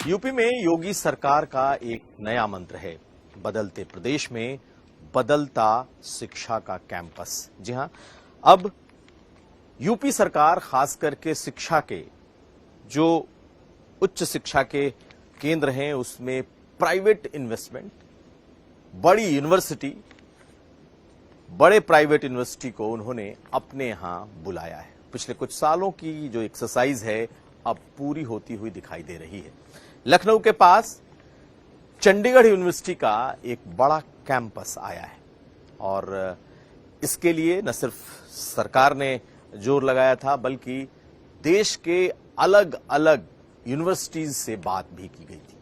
UP में योगी सरकार का एक नया मंत्र है, बदलते प्रदेश में बदलता शिक्षा का कैंपस। जी हां, अब यूपी सरकार खास करके शिक्षा के जो उच्च शिक्षा के केंद्र हैं उसमें प्राइवेट इन्वेस्टमेंट, बड़ी यूनिवर्सिटी, बड़े प्राइवेट यूनिवर्सिटी को उन्होंने अपने यहां बुलाया है। पिछले कुछ सालों की जो एक्सरसाइज है अब पूरी होती हुई दिखाई दे रही है। लखनऊ के पास चंडीगढ़ यूनिवर्सिटी का एक बड़ा कैंपस आया है और इसके लिए न सिर्फ सरकार ने जोर लगाया था बल्कि देश के अलग अलग यूनिवर्सिटीज से बात भी की गई थी।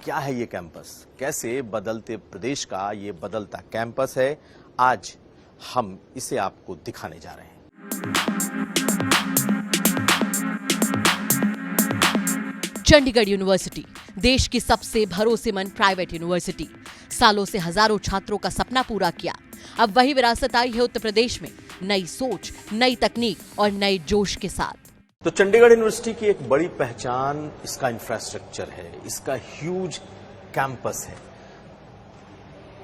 क्या है ये कैंपस, कैसे बदलते प्रदेश का ये बदलता कैंपस है, आज हम इसे आपको दिखाने जा रहे हैं। चंडीगढ़ यूनिवर्सिटी देश की सबसे भरोसेमंद प्राइवेट यूनिवर्सिटी, सालों से हजारों छात्रों का सपना पूरा किया। अब वही विरासत आई है उत्तर प्रदेश में, नई सोच, नई तकनीक और नए जोश के साथ। तो चंडीगढ़ यूनिवर्सिटी की एक बड़ी पहचान इसका इंफ्रास्ट्रक्चर है, इसका ह्यूज कैंपस है।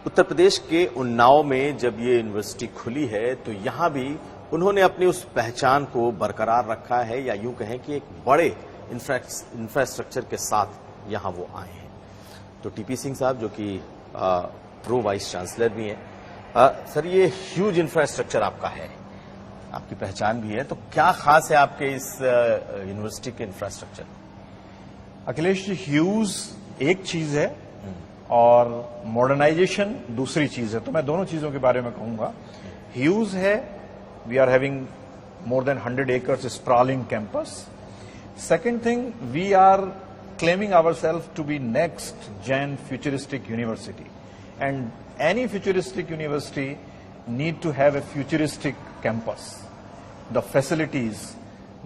उत्तर प्रदेश के उन्नाव में जब ये यूनिवर्सिटी खुली है तो यहां भी उन्होंने अपनी उस पहचान को बरकरार रखा है, या यूं कहें कि एक बड़े इंफ्रास्ट्रक्चर के साथ यहां वो आए हैं। तो टीपी सिंह साहब जो कि प्रो वाइस चांसलर भी हैं, सर ये ह्यूज इंफ्रास्ट्रक्चर आपका है, आपकी पहचान भी है, तो क्या खास है आपके इस यूनिवर्सिटी के इंफ्रास्ट्रक्चर? अखिलेश जी, ह्यूज एक चीज है और मॉडर्नाइजेशन दूसरी चीज है, तो मैं दोनों चीजों के बारे में कहूंगा। ह्यूज है, we are having more than 100 acres sprawling campus. Second thing, we are claiming ourselves to be next gen futuristic university, and any futuristic university need to have a futuristic campus. The facilities,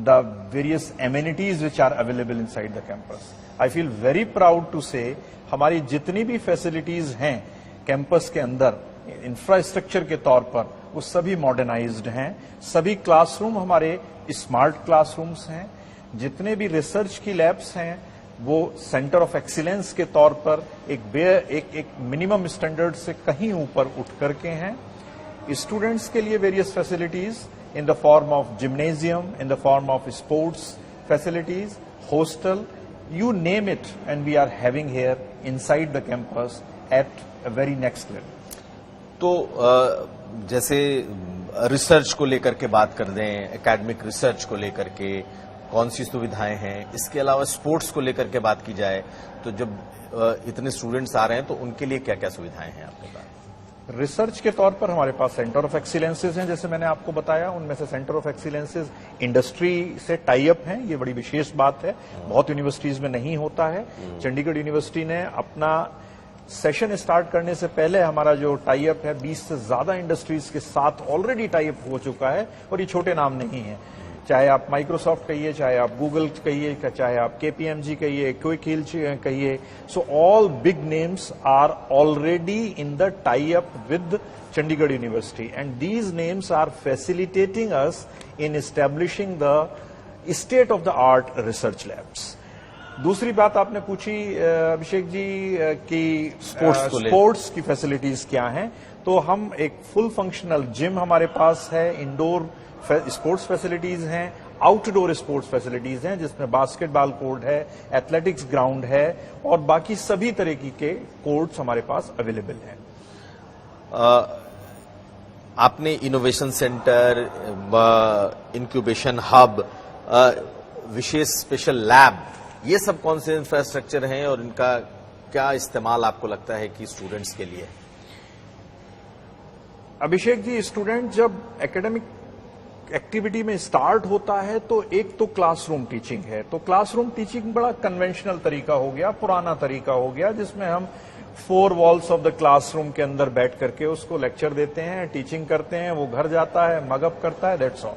the various amenities which are available inside the campus. I feel very proud to say हमारी जितनी भी facilities हैं campus के अंदर infrastructure के तौर पर वो सभी मॉडर्नाइज्ड हैं, सभी क्लासरूम हमारे स्मार्ट क्लासरूम्स हैं, जितने भी रिसर्च की लैब्स हैं वो सेंटर ऑफ एक्सीलेंस के तौर पर एक मिनिमम स्टैंडर्ड से कहीं ऊपर उठ करके हैं। स्टूडेंट्स के लिए various facilities in the form of gymnasium, in the form of sports facilities, hostel, you name it, and we are having here inside the campus at a very next level. तो जैसे research को लेकर के बात कर दें, academic research को लेकर के कौन सी सुविधाएं हैं, इसके अलावा स्पोर्ट्स को लेकर के बात की जाए तो जब इतने स्टूडेंट्स आ रहे हैं तो उनके लिए क्या क्या सुविधाएं हैं आपके पास? रिसर्च के तौर पर हमारे पास सेंटर ऑफ एक्सीलेंसेज हैं, जैसे मैंने आपको बताया, उनमें से सेंटर ऑफ एक्सीलेंसेज इंडस्ट्री से टाई अप हैं, ये बड़ी विशेष बात है, बहुत यूनिवर्सिटीज में नहीं होता है। चंडीगढ़ यूनिवर्सिटी ने अपना सेशन स्टार्ट करने से पहले हमारा जो टाई अप है 20 से ज्यादा इंडस्ट्रीज के साथ ऑलरेडी टाई अप हो चुका है, और ये छोटे नाम नहीं है, चाहे आप माइक्रोसॉफ्ट कहिए, चाहे आप गूगल कहिए, चाहे आप केपीएमजी कहिए, क्विक हिल कहिए, so all big names are already in the tie up with Chandigarh University, and these names are facilitating us in establishing the state of the art research labs. दूसरी बात आपने पूछी अभिषेक जी कि स्पोर्ट्स की facilities क्या हैं, तो हम एक फुल फंक्शनल जिम हमारे पास है, इंडोर स्पोर्ट्स फैसिलिटीज हैं, आउटडोर स्पोर्ट्स फैसिलिटीज हैं जिसमें बास्केटबॉल कोर्ट है, एथलेटिक्स ग्राउंड है, और बाकी सभी तरह के कोर्ट्स हमारे पास अवेलेबल हैं। आपने इनोवेशन सेंटर, इंक्यूबेशन हब, विशेष स्पेशल लैब, ये सब कौन से इंफ्रास्ट्रक्चर हैं और इनका क्या इस्तेमाल आपको लगता है कि स्टूडेंट्स के लिए? अभिषेक जी, स्टूडेंट जब एकेडमिक एक्टिविटी में स्टार्ट होता है तो एक तो क्लासरूम टीचिंग है, तो क्लासरूम टीचिंग बड़ा कन्वेंशनल तरीका हो गया, पुराना तरीका हो गया, जिसमें हम 4 वॉल्स ऑफ द क्लासरूम के अंदर बैठ करके उसको लेक्चर देते हैं, टीचिंग करते हैं, वो घर जाता है, मगअप करता है, that's all.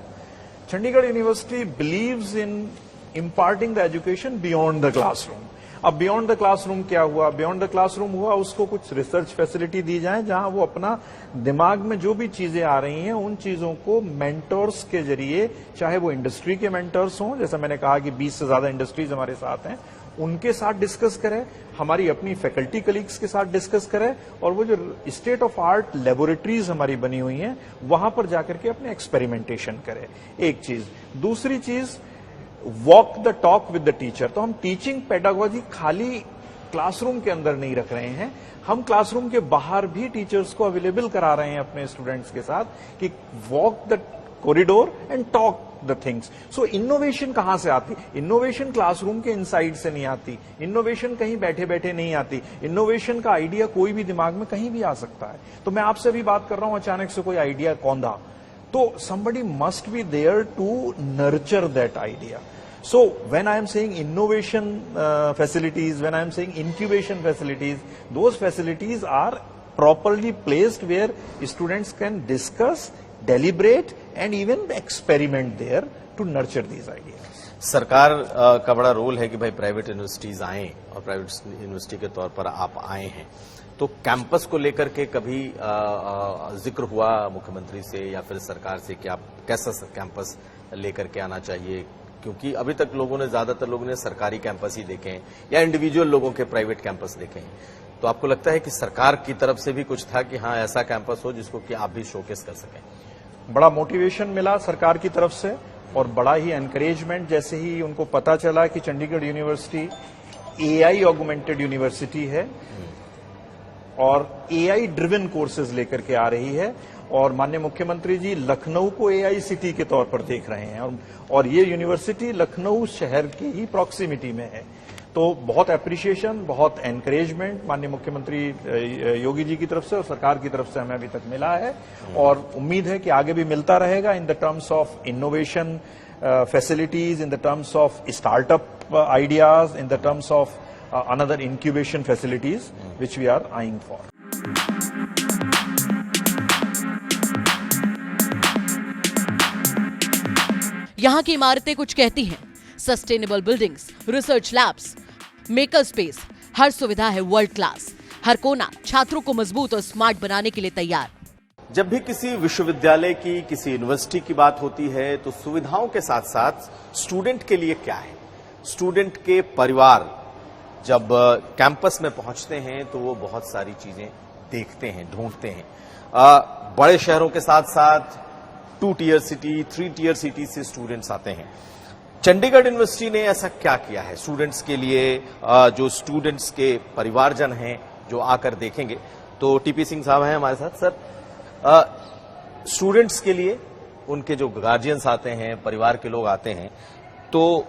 Chandigarh university believes in imparting the education beyond the classroom. अब बियॉन्ड द क्लासरूम क्या हुआ? बियॉन्ड द क्लासरूम हुआ उसको कुछ रिसर्च फैसिलिटी दी जाए जहां वो अपना दिमाग में जो भी चीजें आ रही हैं उन चीजों को मेंटर्स के जरिए, चाहे वो इंडस्ट्री के मेंटर्स हों, जैसा मैंने कहा कि 20 से ज्यादा इंडस्ट्रीज हमारे साथ हैं, उनके साथ डिस्कस करें, हमारी अपनी फैकल्टी कलीग्स के साथ डिस्कस करें, और वो जो स्टेट ऑफ आर्ट लेबोरेटरीज हमारी बनी हुई हैं वहां पर जाकर के अपने एक्सपेरिमेंटेशन करें। एक चीज। दूसरी चीज, walk the talk with the teacher. तो हम टीचिंग पेडागोजी खाली क्लासरूम के अंदर नहीं रख रहे हैं, हम क्लासरूम के बाहर भी टीचर्स को अवेलेबल करा रहे हैं अपने स्टूडेंट्स के साथ कि walk the corridor and talk the things. So innovation कहां से आती? इनोवेशन क्लासरूम के इनसाइड से नहीं आती, इनोवेशन कहीं बैठे बैठे नहीं आती, इनोवेशन का आइडिया कोई भी दिमाग में कहीं भी आ सकता है। तो मैं आपसे भी बात कर रहा हूं, अचानक से कोई आइडिया कौंधा, तो somebody must be there to nurture that idea. So when I am saying innovation facilities, when I am saying incubation facilities, those facilities are properly placed where students can discuss, deliberate and even experiment there to nurture these ideas. सरकार का बड़ा role है कि भाई private universities आए, और private university के तौर पर आप आए हैं, तो कैंपस को लेकर के कभी जिक्र हुआ मुख्यमंत्री से या फिर सरकार से कि आप कैसा कैंपस लेकर के आना चाहिए? क्योंकि अभी तक ज्यादातर लोगों ने सरकारी कैंपस ही देखे हैं या इंडिविजुअल लोगों के प्राइवेट कैंपस देखे हैं, तो आपको लगता है कि सरकार की तरफ से भी कुछ था कि हाँ ऐसा कैंपस हो जिसको कि आप भी शोकेस कर सकें? बड़ा मोटिवेशन मिला सरकार की तरफ से और बड़ा ही एनकरेजमेंट, जैसे ही उनको पता चला कि Chandigarh university AI augmented university है और एआई ड्रिवन कोर्सेज लेकर के आ रही है, और माननीय मुख्यमंत्री जी लखनऊ को एआई सिटी के तौर पर देख रहे हैं, और ये यूनिवर्सिटी लखनऊ शहर की ही प्रॉक्सिमिटी में है। तो बहुत एप्रिसिएशन, बहुत एनकरेजमेंट माननीय मुख्यमंत्री योगी जी की तरफ से और सरकार की तरफ से हमें अभी तक मिला है, और उम्मीद है कि आगे भी मिलता रहेगा in the terms of innovation facilities, in the terms of startup ideas, in the terms of another incubation facilities which we are eyeing for. यहाँ की इमारतें कुछ कहती हैं, sustainable buildings, research labs, maker space, हर सुविधा है वर्ल्ड क्लास, हर कोना छात्रों को मजबूत और स्मार्ट बनाने के लिए तैयार। जब भी किसी विश्वविद्यालय की, किसी यूनिवर्सिटी की बात होती है तो सुविधाओं के साथ साथ स्टूडेंट के लिए क्या है? स्टूडेंट के परिवार जब कैंपस में पहुंचते हैं तो वो बहुत सारी चीजें देखते हैं, ढूंढते हैं। बड़े शहरों के साथ साथ 2 टियर सिटी, 3 टियर सिटी से स्टूडेंट्स आते हैं। चंडीगढ़ यूनिवर्सिटी ने ऐसा क्या किया है स्टूडेंट्स के लिए? जो स्टूडेंट्स के परिवारजन हैं जो आकर देखेंगे, तो टीपी सिंह साहब हैं हमारे साथ। सर, स्टूडेंट्स के लिए उनके जो गार्जियंस आते हैं, परिवार के लोग आते हैं, तो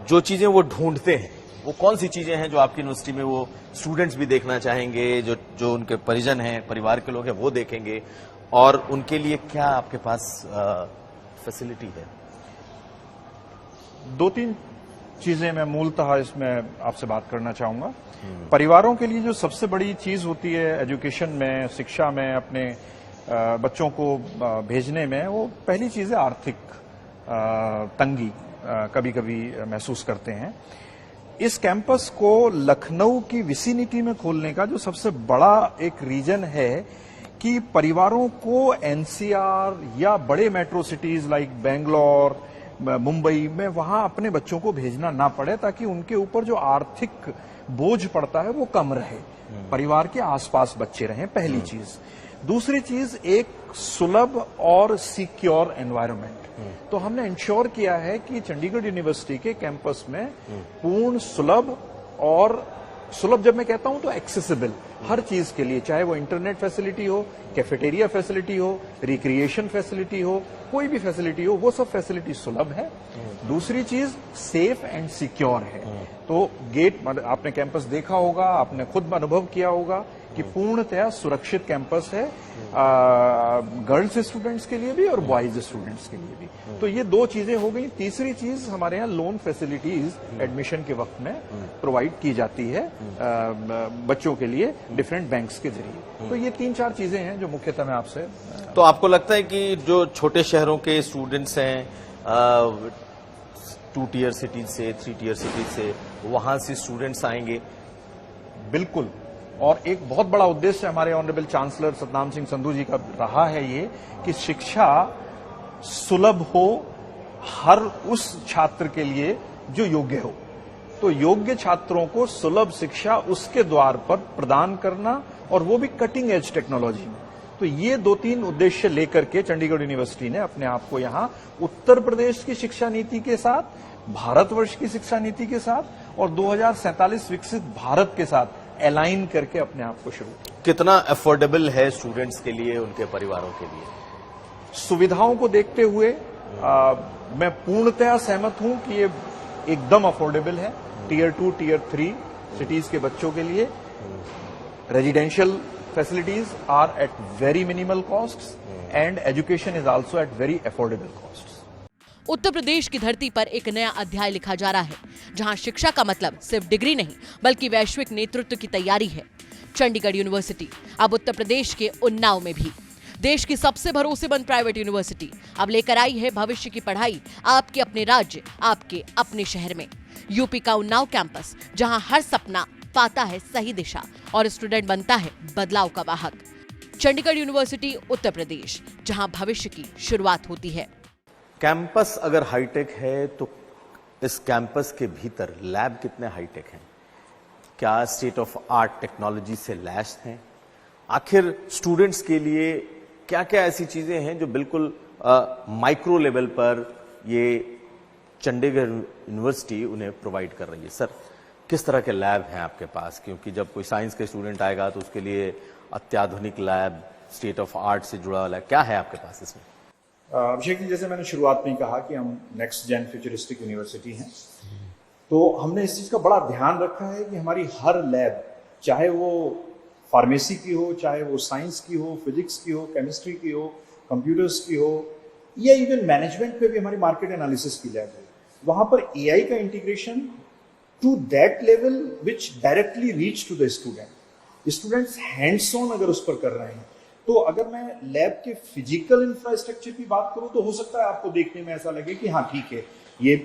जो चीजें वो ढूंढते हैं वो कौन सी चीजें हैं जो आपकी यूनिवर्सिटी में वो स्टूडेंट्स भी देखना चाहेंगे, जो उनके परिजन हैं, परिवार के लोग हैं वो देखेंगे, और उनके लिए क्या आपके पास फैसिलिटी है? 2-3 चीजें मैं मूलतः इसमें आपसे बात करना चाहूंगा। परिवारों के लिए जो सबसे बड़ी चीज होती है एजुकेशन में, शिक्षा में, अपने बच्चों को भेजने में, वो पहली चीज है आर्थिक तंगी कभी कभी महसूस करते हैं। इस कैंपस को लखनऊ की विसिनिटी में खोलने का जो सबसे बड़ा एक रीजन है कि परिवारों को एनसीआर या बड़े metro cities like Bangalore, Mumbai में वहां अपने बच्चों को भेजना ना पड़े, ताकि उनके ऊपर जो आर्थिक बोझ पड़ता है वो कम रहे, परिवार के आसपास बच्चे रहें, पहली चीज। दूसरी चीज, एक सुलभ और सिक्योर एनवायरनमेंट। तो हमने इंश्योर किया है कि चंडीगढ़ यूनिवर्सिटी के कैंपस में पूर्ण सुलभ, और सुलभ जब मैं कहता हूं तो एक्सेसिबल हर चीज के लिए, चाहे वो इंटरनेट फैसिलिटी हो, कैफेटेरिया फैसिलिटी हो, रिक्रिएशन फैसिलिटी हो, कोई भी फैसिलिटी हो, वो सब फैसिलिटी सुलभ है। दूसरी चीज सेफ एंड सिक्योर है। तो गेट, आपने कैंपस देखा होगा, आपने खुद अनुभव किया होगा कि पूर्णतया सुरक्षित कैंपस है, गर्ल्स स्टूडेंट्स के लिए भी और बॉयज स्टूडेंट्स के लिए भी। तो ये 2 चीजें हो गई। तीसरी चीज, हमारे यहाँ लोन फैसिलिटीज एडमिशन के वक्त में प्रोवाइड की जाती है बच्चों के लिए डिफरेंट बैंक्स के जरिए। तो ये 3-4 चीजें हैं जो मुख्यतः मैं आपसे। तो आपको लगता है कि जो छोटे शहरों के स्टूडेंट्स हैं, 2 टीयर सिटीज से, 3 टीयर सिटीज से, वहां से स्टूडेंट्स आएंगे? बिल्कुल। और एक बहुत बड़ा उद्देश्य हमारे ऑनरेबल चांसलर सतनाम सिंह संधू जी का रहा है ये कि शिक्षा सुलभ हो हर उस छात्र के लिए जो योग्य हो। तो योग्य छात्रों को सुलभ शिक्षा उसके द्वार पर प्रदान करना, और वो भी कटिंग एज टेक्नोलॉजी में। तो ये 2-3 उद्देश्य लेकर के चंडीगढ़ यूनिवर्सिटी ने अपने आप को यहां उत्तर प्रदेश की शिक्षा नीति के साथ, भारतवर्ष की शिक्षा नीति के साथ और 2047 विकसित भारत के साथ अलाइन करके अपने आप को शुरू किया। कितना अफोर्डेबल है स्टूडेंट्स के लिए, उनके परिवारों के लिए? सुविधाओं को देखते हुए मैं पूर्णतया सहमत हूं कि ये एकदम अफोर्डेबल है। टीयर 2, टीयर 3 सिटीज के बच्चों के लिए residential facilities are at very minimal costs and education is also at very affordable costs. Uttar Pradesh की धरती पर एक नया अध्याय लिखा जा रहा है, जहां शिक्षा का मतलब सिर्फ डिग्री नहीं बल्कि वैश्विक नेतृत्व की तैयारी है। चंडीगढ़ यूनिवर्सिटी अब उत्तर प्रदेश के उन्नाव में भी देश की सबसे भरोसेमंद प्राइवेट यूनिवर्सिटी अब लेकर आई है भविष्य की पढ़ाई आपके अपने राज्य, आपके अपने शहर में। यूपी का उन्नाव कैंपस, जहां हर सपना पाता है सही दिशा और स्टूडेंट बनता है बदलाव का वाहक। चंडीगढ़ यूनिवर्सिटी उत्तर प्रदेश, जहां भविष्य की शुरुआत होती है। कैंपस अगर हाईटेक है तो इस कैंपस के भीतर लैब कितने हाईटेक हैं? क्या स्टेट ऑफ आर्ट टेक्नोलॉजी से लैस हैं? आखिर स्टूडेंट्स के लिए क्या क्या ऐसी चीजें हैं जो बिल्कुल माइक्रो लेवल पर ये चंडीगढ़ यूनिवर्सिटी उन्हें प्रोवाइड कर रही है? सर, किस तरह के लैब हैं आपके पास? क्योंकि जब कोई साइंस के स्टूडेंट आएगा तो उसके लिए अत्याधुनिक लैब, स्टेट ऑफ आर्ट से जुड़ा वाला क्या है आपके पास इसमें? अभिषेक जी, जैसे मैंने शुरुआत में ही कहा कि हम नेक्स्ट जेन फ्यूचरिस्टिक यूनिवर्सिटी हैं, तो हमने इस चीज का बड़ा ध्यान रखा है कि हमारी हर लैब, चाहे वो फार्मेसी की हो, चाहे वो साइंस की हो, फिजिक्स की हो, केमिस्ट्री की हो, कंप्यूटर्स की हो, या इवन मैनेजमेंट पे भी हमारी मार्केट एनालिसिस की लैब है, वहां पर एआई का integration to that level which directly reach to the student. Students hands on अगर उस पर कर रहे हैं, तो अगर मैं लैब के फिजिकल इंफ्रास्ट्रक्चर की बात करूं तो हो सकता है आपको देखने में ऐसा लगे कि हाँ ठीक है, ये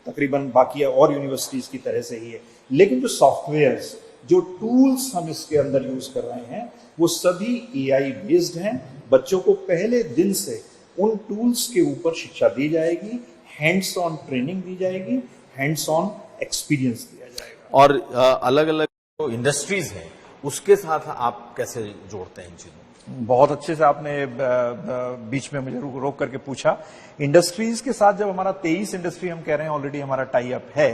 तकरीबन बाकी और यूनिवर्सिटीज की तरह से ही है, लेकिन जो सॉफ्टवेयर्स, जो टूल्स हम इसके अंदर यूज कर रहे हैं, वो सभी एआई बेस्ड हैं। बच्चों को पहले दिन से उन टूल्स के ऊपर शिक्षा दी जाएगी, हैंड्स ऑन ट्रेनिंग दी जाएगी, हैंड्स ऑन एक्सपीरियंस दिया जाएगा। और अलग अलग जो इंडस्ट्रीज हैं उसके साथ आप कैसे जोड़ते हैं इन चीजों? बहुत अच्छे से आपने बीच में मुझे रोक करके पूछा। इंडस्ट्रीज के साथ जब हमारा 23 इंडस्ट्री हम कह रहे हैं ऑलरेडी हमारा टाई अप है,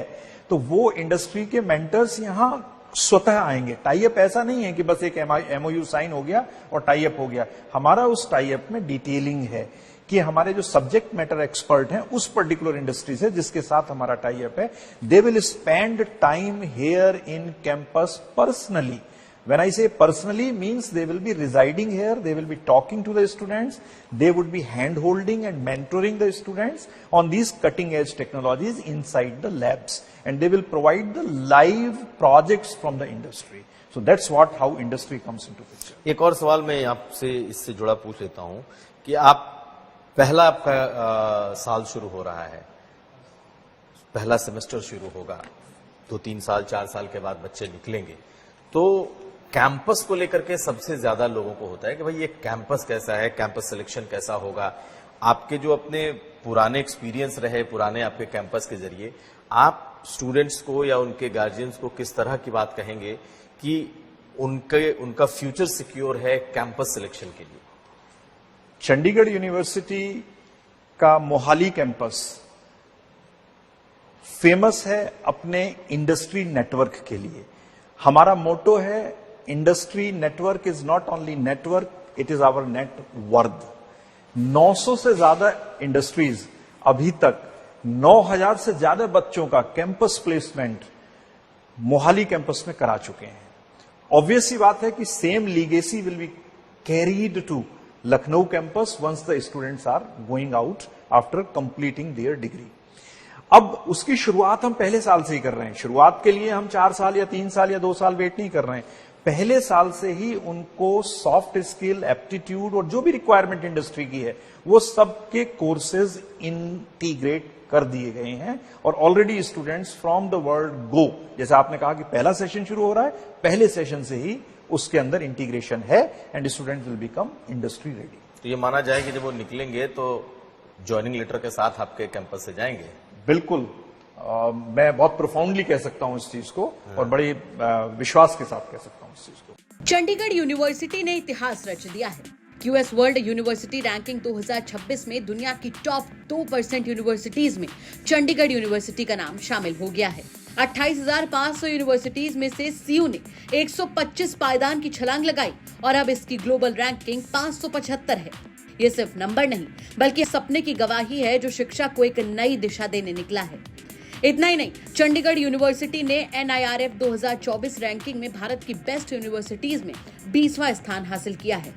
तो वो इंडस्ट्री के मेंटर्स यहां स्वतः आएंगे। टाई अप ऐसा नहीं है कि बस एक एमओयू साइन हो गया और टाई अप हो गया। हमारा उस टाई अप में डिटेलिंग है कि हमारे जो सब्जेक्ट मैटर एक्सपर्ट हैं उस पर्टिकुलर इंडस्ट्री से जिसके साथ हमारा टाई अप है, they will spend time here in campus personally. When I say personally means they will be residing here, they will be talking to the students, they would be hand holding and mentoring the students on these cutting edge technologies inside the labs, and they will provide the live projects from the industry. So that's how industry comes into picture. एक और सवाल मैं आपसे इससे जुड़ा पूछ लेता हूं कि आप पहला आपका साल शुरू हो रहा है, पहला सेमेस्टर शुरू होगा, 2-3 साल 4 साल के बाद बच्चे निकलेंगे, तो कैंपस को लेकर के सबसे ज्यादा लोगों को होता है कि भाई ये कैंपस कैसा है, कैंपस सिलेक्शन कैसा होगा। आपके जो अपने पुराने एक्सपीरियंस रहे, पुराने आपके कैंपस के जरिए आप स्टूडेंट्स को या उनके गार्जियंस को किस तरह की बात कहेंगे कि उनका फ्यूचर सिक्योर है कैंपस सिलेक्शन के लिए? चंडीगढ़ यूनिवर्सिटी का मोहाली कैंपस फेमस है अपने इंडस्ट्री नेटवर्क के लिए। हमारा मोटो है industry network is not only network, it is our net worth. 900 से ज्यादा इंडस्ट्रीज अभी तक 9000 से ज्यादा बच्चों का कैंपस प्लेसमेंट मोहाली कैंपस में करा चुके हैं। ऑब्वियस सी बात है कि same legacy will be carried to Lucknow campus once the students are going out after completing their degree. अब उसकी शुरुआत हम पहले साल से ही कर रहे हैं। शुरुआत के लिए हम 4 साल या 3 साल या 2 साल वेट नहीं कर रहे हैं, पहले साल से ही उनको सॉफ्ट स्किल, एप्टीट्यूड और जो भी रिक्वायरमेंट इंडस्ट्री की है वो सबके कोर्सेज इंटीग्रेट कर दिए गए हैं और already students from the world go, जैसे आपने कहा कि पहला सेशन शुरू हो रहा है, पहले सेशन से ही उसके अंदर इंटीग्रेशन है and student will become industry ready. तो ये माना जाए कि जब वो निकलेंगे तो ज्वाइनिंग लेटर के साथ आपके कैंपस से जाएंगे? बिल्कुल, मैं बहुत प्रोफाउंडली कह सकता हूं इस चीज को और बड़े विश्वास के साथ कह सकता हूं इस चीज को। चंडीगढ़ यूनिवर्सिटी ने इतिहास रच दिया है। क्यूएस वर्ल्ड यूनिवर्सिटी रैंकिंग 2026 में दुनिया की टॉप 2% यूनिवर्सिटीज में चंडीगढ़ यूनिवर्सिटी का नाम शामिल हो गया है। 28,500 यूनिवर्सिटीज में से सीयू ने 125 पायदान की छलांग लगाई और अब इसकी ग्लोबल रैंकिंग 575 है। ये सिर्फ नंबर नहीं बल्कि सपने की गवाही है जो शिक्षा को एक नई दिशा देने निकला है। इतना ही नहीं, चंडीगढ़ यूनिवर्सिटी ने NIRF 2024 रैंकिंग में भारत की बेस्ट यूनिवर्सिटीज में 20वां स्थान हासिल किया है।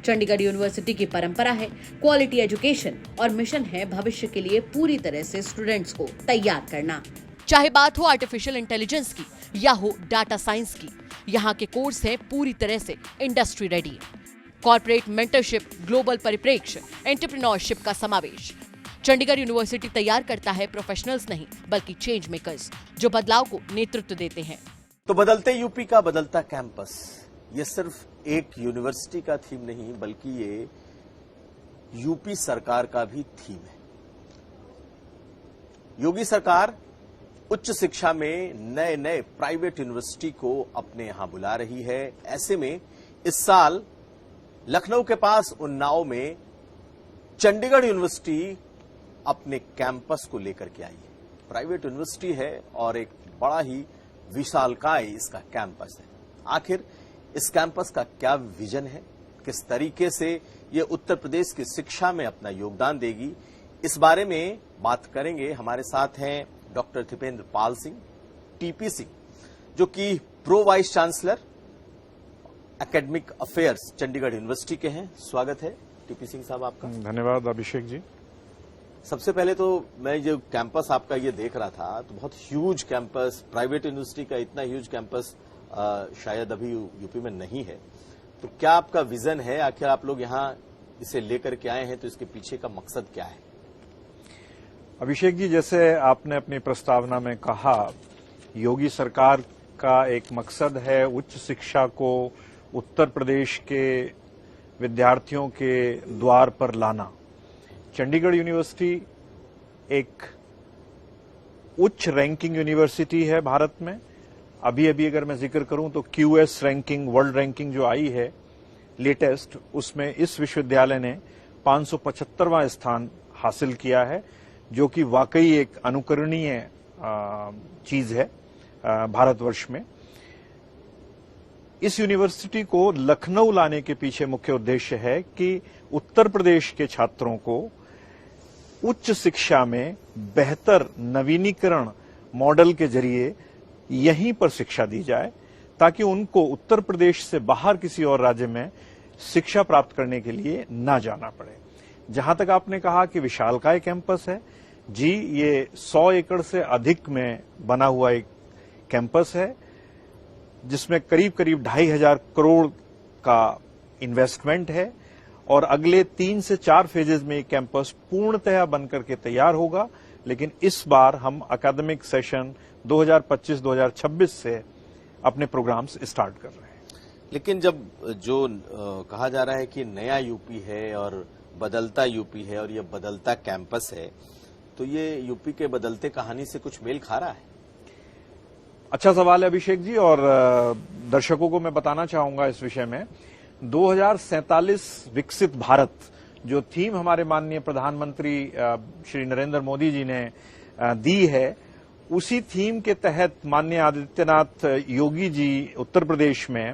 चंडीगढ़ यूनिवर्सिटी की परंपरा है क्वालिटी एजुकेशन और मिशन है भविष्य के लिए पूरी तरह से स्टूडेंट्स को तैयार करना। चाहे बात हो आर्टिफिशियल इंटेलिजेंस की या हो डाटा साइंस की, यहाँ के कोर्स हैं पूरी तरह से industry ready. Corporate mentorship, global परिप्रेक्ष्य, एंटरप्रेन्योरशिप का समावेश। चंडीगढ़ यूनिवर्सिटी तैयार करता है प्रोफेशनल्स नहीं बल्कि चेंज मेकर्स जो बदलाव को नेतृत्व देते हैं। तो बदलते यूपी का बदलता कैंपस, ये सिर्फ एक यूनिवर्सिटी का थीम नहीं बल्कि ये यूपी सरकार का भी थीम है। योगी सरकार उच्च शिक्षा में नए नए प्राइवेट यूनिवर्सिटी को अपने यहां बुला रही है। ऐसे में इस साल लखनऊ के पास उन्नाव में चंडीगढ़ यूनिवर्सिटी अपने कैंपस को लेकर के आई है। प्राइवेट यूनिवर्सिटी है और एक बड़ा ही विशालकाय इसका कैंपस है। आखिर इस कैंपस का क्या विजन है, किस तरीके से ये उत्तर प्रदेश की शिक्षा में अपना योगदान देगी, इस बारे में बात करेंगे। हमारे साथ हैं डॉक्टर थिपेंद्र पाल सिंह, टीपी सिंह, जो कि pro vice chancellor academic affairs Chandigarh university के हैं। स्वागत है टीपी सिंह साहब आपका। धन्यवाद अभिषेक जी। सबसे पहले तो मैं जो कैंपस आपका ये देख रहा था तो बहुत ह्यूज कैंपस, प्राइवेट यूनिवर्सिटी का इतना ह्यूज कैंपस शायद अभी यूपी में नहीं है। तो क्या आपका विजन है, आखिर आप लोग यहाँ इसे लेकर के आए हैं तो इसके पीछे का मकसद क्या है? अभिषेक जी, जैसे आपने अपनी प्रस्तावना में कहा, योगी सरकार का एक मकसद है उच्च शिक्षा को उत्तर प्रदेश के विद्यार्थियों के द्वार पर लाना। चंडीगढ़ यूनिवर्सिटी एक उच्च रैंकिंग यूनिवर्सिटी है भारत में। अभी अगर मैं जिक्र करूं तो क्यूएस रैंकिंग, वर्ल्ड रैंकिंग जो आई है लेटेस्ट, उसमें इस विश्वविद्यालय ने 575वां स्थान हासिल किया है, जो कि वाकई एक अनुकरणीय चीज है भारतवर्ष में। इस यूनिवर्सिटी को लखनऊ लाने के पीछे मुख्य उद्देश्य है कि उत्तर प्रदेश के छात्रों को उच्च शिक्षा में बेहतर नवीनीकरण मॉडल के जरिए यहीं पर शिक्षा दी जाए, ताकि उनको उत्तर प्रदेश से बाहर किसी और राज्य में शिक्षा प्राप्त करने के लिए ना जाना पड़े। जहां तक आपने कहा कि विशालकाय कैंपस है, जी, ये 100 एकड़ से अधिक में बना हुआ एक कैंपस है, जिसमें करीब 2,500 करोड़ का इन्वेस्टमेंट है और अगले 3 से 4 फेजेज में कैंपस पूर्णतः बनकर के तैयार होगा। लेकिन इस बार हम एकेडमिक सेशन 2025-2026 से अपने प्रोग्राम्स स्टार्ट कर रहे हैं। लेकिन जब जो कहा जा रहा है कि नया यूपी है और बदलता यूपी है और ये बदलता कैंपस है, तो ये यूपी के बदलते कहानी से कुछ मेल खा रहा है? अच्छा सवाल है अभिषेक जी, और दर्शकों को मैं बताना चाहूंगा इस विषय में। 2047 विकसित भारत जो थीम हमारे माननीय प्रधानमंत्री श्री नरेंद्र मोदी जी ने दी है, उसी थीम के तहत माननीय आदित्यनाथ योगी जी उत्तर प्रदेश में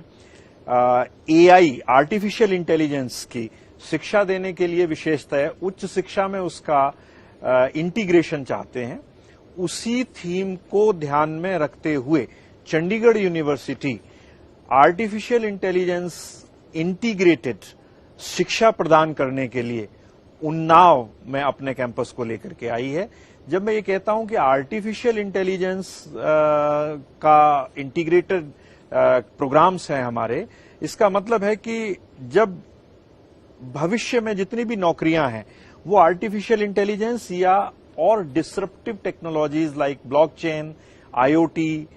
AI आर्टिफिशियल इंटेलिजेंस की शिक्षा देने के लिए विशेषतः उच्च शिक्षा में उसका इंटीग्रेशन चाहते हैं। उसी थीम को ध्यान में रखते हुए Chandigarh university artificial intelligence integrated शिक्षा प्रदान करने के लिए उन्नाव में अपने कैंपस को लेकर के आई है। जब मैं ये कहता हूं कि आर्टिफिशियल इंटेलिजेंस का इंटीग्रेटेड प्रोग्राम्स हैं हमारे, इसका मतलब है कि जब भविष्य में जितनी भी नौकरियां हैं वो आर्टिफिशियल इंटेलिजेंस या और disruptive technologies like blockchain, IoT,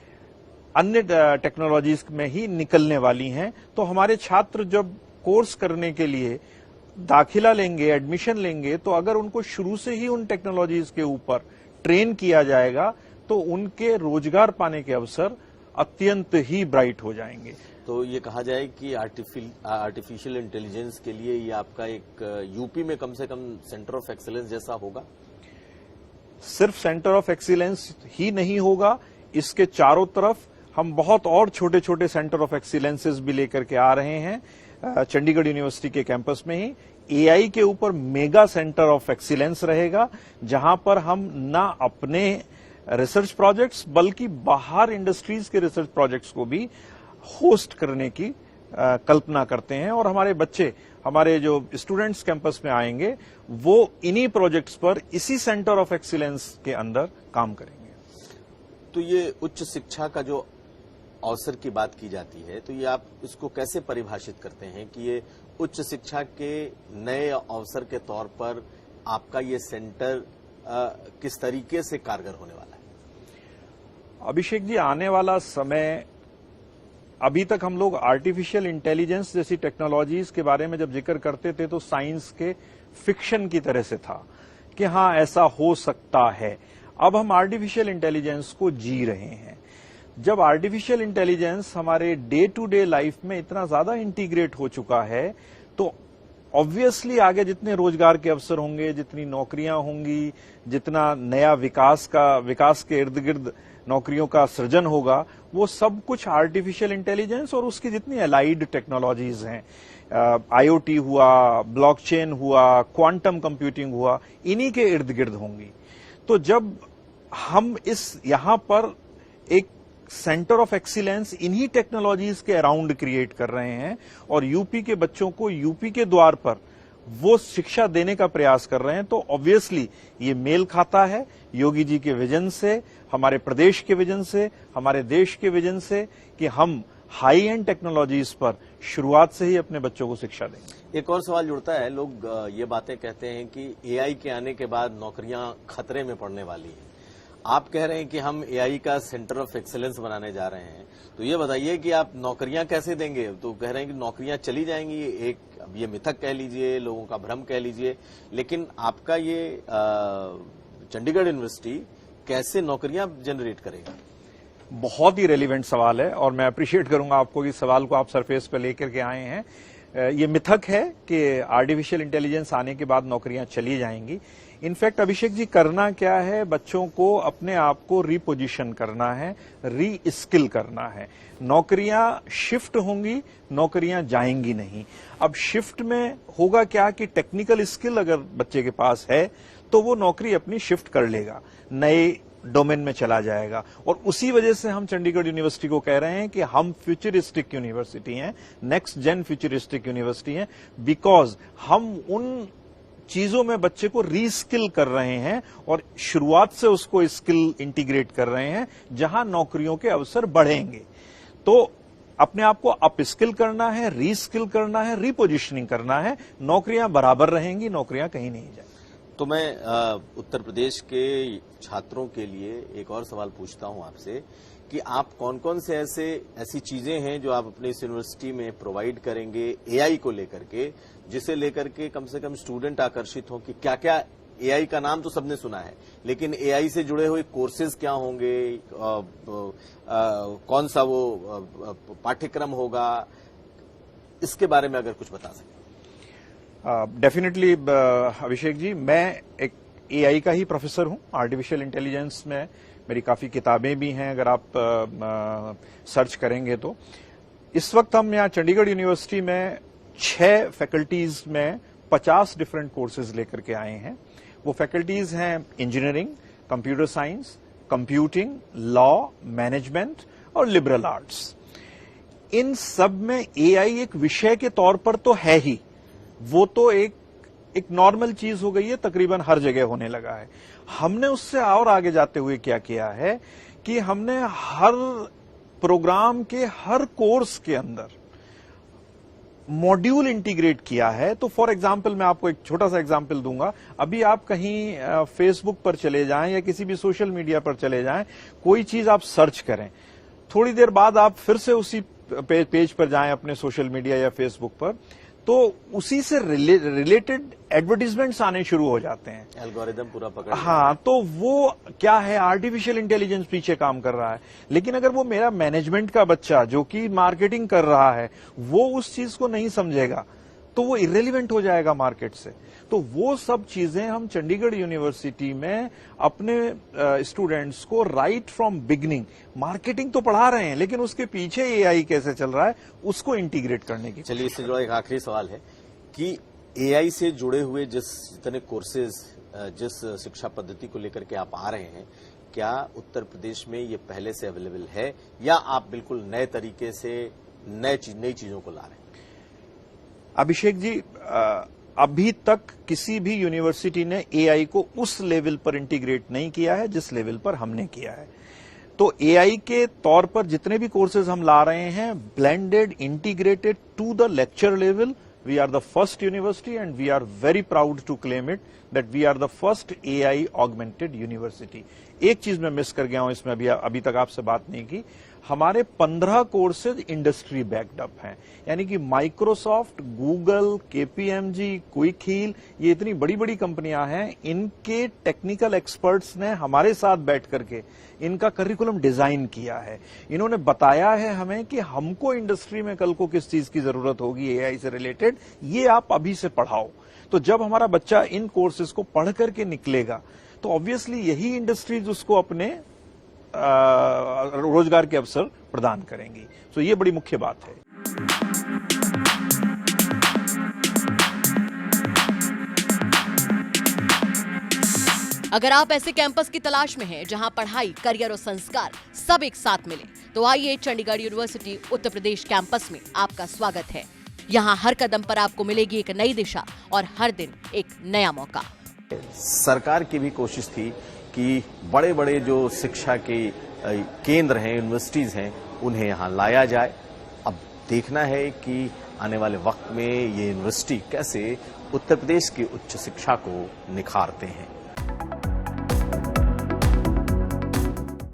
अन्य टेक्नोलॉजीज में ही निकलने वाली हैं। तो हमारे छात्र जब कोर्स करने के लिए दाखिला लेंगे, एडमिशन लेंगे, तो अगर उनको शुरू से ही उन टेक्नोलॉजीज के ऊपर ट्रेन किया जाएगा तो उनके रोजगार पाने के अवसर अत्यंत ही ब्राइट हो जाएंगे। तो ये कहा जाए कि आर्टिफिशियल इंटेलिजेंस के लिए ये आपका एक यूपी में कम से कम सेंटर ऑफ एक्सीलेंस जैसा होगा? सिर्फ सेंटर ऑफ एक्सीलेंस ही नहीं होगा, इसके चारों तरफ हम बहुत और छोटे छोटे सेंटर ऑफ एक्सीलेंसेस भी लेकर के आ रहे हैं। चंडीगढ़ यूनिवर्सिटी के कैंपस में ही एआई के ऊपर मेगा सेंटर ऑफ एक्सीलेंस रहेगा, जहां पर हम ना अपने रिसर्च प्रोजेक्ट्स बल्कि बाहर इंडस्ट्रीज के रिसर्च प्रोजेक्ट्स को भी होस्ट करने की कल्पना करते हैं। और हमारे बच्चे, हमारे जो स्टूडेंट्स कैंपस में आएंगे, वो इन्हीं प्रोजेक्ट्स पर इसी सेंटर ऑफ एक्सीलेंस के अंदर काम करेंगे। तो ये उच्च शिक्षा का जो अवसर की बात की जाती है, तो ये आप इसको कैसे परिभाषित करते हैं कि ये उच्च शिक्षा के नए अवसर के तौर पर आपका ये सेंटर किस तरीके से कारगर होने वाला है? अभिषेक जी, आने वाला समय, अभी तक हम लोग आर्टिफिशियल इंटेलिजेंस जैसी टेक्नोलॉजीज के बारे में जब जिक्र करते थे तो साइंस के फिक्शन की तरह से था कि हाँ ऐसा हो सकता है। अब हम आर्टिफिशियल इंटेलिजेंस को जी रहे हैं। जब आर्टिफिशियल इंटेलिजेंस हमारे डे टू डे लाइफ में इतना ज्यादा इंटीग्रेट हो चुका है तो ऑब्वियसली आगे जितने रोजगार के अवसर होंगे, जितनी नौकरियां होंगी, जितना नया विकास के इर्द गिर्द नौकरियों का सृजन होगा, वो सब कुछ आर्टिफिशियल इंटेलिजेंस और उसकी जितनी अलाइड टेक्नोलॉजीज हैं, आईओटी हुआ, ब्लॉकचेन हुआ, क्वांटम कंप्यूटिंग हुआ, इन्हीं के इर्द गिर्द होंगी। तो जब हम यहां पर एक सेंटर ऑफ एक्सीलेंस इन्हीं टेक्नोलॉजीज के अराउंड क्रिएट कर रहे हैं और यूपी के बच्चों को यूपी के द्वार पर वो शिक्षा देने का प्रयास कर रहे हैं, तो ऑब्वियसली ये मेल खाता है योगी जी के विजन से, हमारे प्रदेश के विजन से, हमारे देश के विजन से कि हम हाई एंड टेक्नोलॉजीज पर शुरुआत से ही अपने बच्चों को शिक्षा देंगे। एक और सवाल जुड़ता है, लोग ये बातें कहते हैं कि एआई के आने के बाद नौकरियां खतरे में पड़ने वाली हैं। आप कह रहे हैं कि हम एआई का सेंटर ऑफ एक्सीलेंस बनाने जा रहे हैं, तो ये बताइए कि आप नौकरियां कैसे देंगे? तो कह रहे हैं कि नौकरियां चली जाएंगी, एक अब ये मिथक कह लीजिए, लोगों का भ्रम कह लीजिए, लेकिन आपका ये चंडीगढ़ यूनिवर्सिटी कैसे नौकरियां जनरेट करेगा? बहुत ही रेलिवेंट सवाल है और मैं अप्रिशिएट करूंगा आपको कि सवाल को आप सरफेस पर लेकर के आए हैं। ये मिथक है कि आर्टिफिशियल इंटेलिजेंस आने के बाद नौकरियां चली जाएंगी। इनफैक्ट अभिषेक जी, करना क्या है, बच्चों को अपने आप को रिपोजिशन करना है, री स्किल करना है। नौकरियां शिफ्ट होंगी, नौकरियां जाएंगी नहीं। अब शिफ्ट में होगा क्या कि टेक्निकल स्किल अगर बच्चे के पास है तो वो नौकरी अपनी शिफ्ट कर लेगा, नए डोमेन में चला जाएगा। और उसी वजह से हम चंडीगढ़ यूनिवर्सिटी को कह रहे हैं कि हम फ्यूचरिस्टिक यूनिवर्सिटी हैं, नेक्स्ट जेन फ्यूचरिस्टिक यूनिवर्सिटी हैं, बिकॉज हम उन चीजों में बच्चे को रीस्किल कर रहे हैं और शुरुआत से उसको स्किल इंटीग्रेट कर रहे हैं जहां नौकरियों के अवसर बढ़ेंगे। तो अपने आप को अप स्किल करना है, रीस्किल करना है, रीपोजिशनिंग करना है, नौकरियां बराबर रहेंगी, नौकरियां कहीं नहीं जाएंगी। तो मैं उत्तर प्रदेश के छात्रों के लिए एक और सवाल पूछता हूं आपसे कि आप कौन कौन से ऐसी चीजें हैं जो आप अपनी इस यूनिवर्सिटी में प्रोवाइड करेंगे एआई को लेकर के, जिसे लेकर के कम से कम स्टूडेंट आकर्षित हों कि क्या क्या एआई का नाम तो सबने सुना है, लेकिन एआई से जुड़े हुए कोर्सेज क्या होंगे, कौन सा वो पाठ्यक्रम होगा, इसके बारे में अगर कुछ बता सकें। डेफिनेटली अभिषेक जी, मैं एक एआई का ही प्रोफेसर हूं। आर्टिफिशियल इंटेलिजेंस में मेरी काफी किताबें भी हैं, अगर आप सर्च करेंगे तो। इस वक्त हम यहाँ चंडीगढ़ यूनिवर्सिटी में 6 फैकल्टीज में 50 डिफरेंट कोर्सेज लेकर के आए हैं। वो फैकल्टीज हैं engineering, computer science, computing, law, management और लिबरल आर्ट्स। इन सब में एआई एक विषय के तौर पर तो है ही, वो तो एक नॉर्मल चीज हो गई है, तकरीबन हर जगह होने लगा है। हमने उससे और आगे जाते हुए क्या किया है कि हमने हर प्रोग्राम के हर कोर्स के अंदर मॉड्यूल इंटीग्रेट किया है। तो फॉर एग्जांपल मैं आपको एक छोटा सा एग्जांपल दूंगा। अभी आप कहीं फेसबुक पर चले जाएं या किसी भी सोशल मीडिया पर चले जाएं, कोई चीज आप सर्च करें, थोड़ी देर बाद आप फिर से उसी पेज पर जाएं अपने सोशल मीडिया या फेसबुक पर, तो उसी से रिलेटेड एडवर्टीजमेंट्स आने शुरू हो जाते हैं। एल्गोरिदम पूरा पकड़। हाँ, तो वो क्या है, आर्टिफिशियल इंटेलिजेंस पीछे काम कर रहा है। लेकिन अगर वो मेरा मैनेजमेंट का बच्चा जो कि मार्केटिंग कर रहा है, वो उस चीज को नहीं समझेगा, तो वो इर्रेलेवेंट हो जाएगा मार्केट से। तो वो सब चीजें हम चंडीगढ़ यूनिवर्सिटी में अपने स्टूडेंट्स को राइट फ्रॉम बिगनिंग, मार्केटिंग तो पढ़ा रहे हैं, लेकिन उसके पीछे एआई कैसे चल रहा है उसको इंटीग्रेट करने की। चलिए, इससे जुड़ा एक आखिरी सवाल है कि एआई से जुड़े हुए जितने कोर्सेज, जिस शिक्षा पद्धति को लेकर के आप आ रहे हैं, क्या उत्तर प्रदेश में ये पहले से अवेलेबल है या आप बिल्कुल नए तरीके से नई चीजों को ला रहे हैं? अभिषेक जी, अभी तक किसी भी यूनिवर्सिटी ने एआई को उस लेवल पर इंटीग्रेट नहीं किया है जिस लेवल पर हमने किया है। तो एआई के तौर पर जितने भी कोर्सेज हम ला रहे हैं, blended, integrated to the lecture level, we are the first university and we are very proud to claim it that we are the first AI augmented university. एक चीज मैं मिस कर गया हूं इसमें, अभी तक आपसे बात नहीं की। हमारे 15 कोर्सेज इंडस्ट्री बैक्ड अप हैं, यानी कि Microsoft, Google, KPMG, Quick Heal, ये इतनी बड़ी बड़ी कंपनियां हैं, इनके टेक्निकल एक्सपर्ट्स ने हमारे साथ बैठ करके इनका करिकुलम डिजाइन किया है। इन्होंने बताया है हमें कि हमको इंडस्ट्री में कल को किस चीज की जरूरत होगी एआई से रिलेटेड, ये आप अभी से पढ़ाओ। तो जब हमारा बच्चा इन कोर्सेज को पढ़ करके निकलेगा, तो ऑब्वियसली यही इंडस्ट्रीज उसको अपने रोजगार के अवसर प्रदान करेंगी। तो ये बड़ी मुख्य बात है। अगर आप ऐसे कैंपस की तलाश में हैं जहां पढ़ाई, करियर और संस्कार सब एक साथ मिले, तो आइए चंडीगढ़ यूनिवर्सिटी उत्तर प्रदेश कैंपस में आपका स्वागत है। यहां हर कदम पर आपको मिलेगी एक नई दिशा और हर दिन एक नया मौका। सरकार की भी कोशिश थी कि बड़े बड़े जो शिक्षा के केंद्र हैं, यूनिवर्सिटीज हैं, उन्हें यहां लाया जाए। अब देखना है कि आने वाले वक्त में ये यूनिवर्सिटी कैसे उत्तर प्रदेश की उच्च शिक्षा को निखारते हैं।